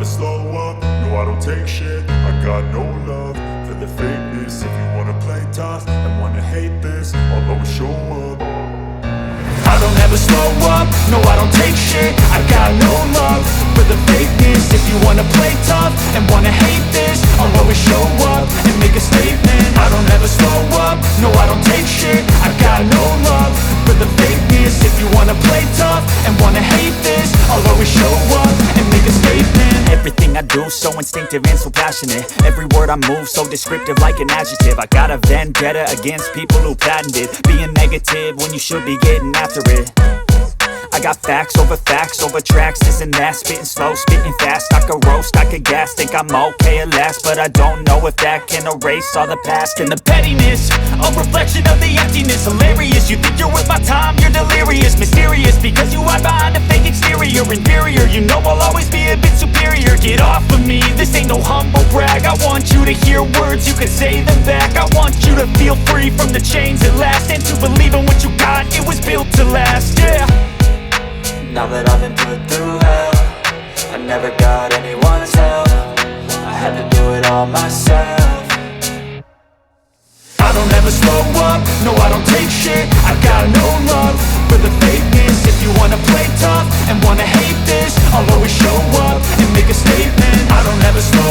slow up, no I don't take shit. I got no love for the fakeness. If you wanna play tough and wanna hate this, I'll always show up. I don't ever slow up, no I don't take shit. I got no love for the fakeness. If you wanna play tough and wanna hate this, I'll always show up and make a statement. I don't ever slow up, no I don't take shit. I got no love for the fakeness. If you wanna play tough and wanna hate this, I'll always show up and make a statement. Everything I do so instinctive and so passionate. Every word I move so descriptive like an adjective. I got a vendetta against people who patented being negative when you should be getting after it. I got facts over tracks, this and that. Spitting slow, spitting fast, I could roast, I could gas. Think I'm okay at last, but I don't know if that can erase all the past. And the pettiness, a reflection of the emptiness. Hilarious, you think you're worth my time, you're delirious. Mysterious, because you hide behind a fake exterior. Inferior, you know I'll always be a bit superior. Get off of me, this ain't no humble brag. I want you to hear words, you can say them back. I want you to feel free from the chains at last, and to believe in what you got, it was built to last, yeah. Now that I've been put through hell, I never got anyone's help. I had to do it all myself. I don't ever slow up, no I don't take shit. I got no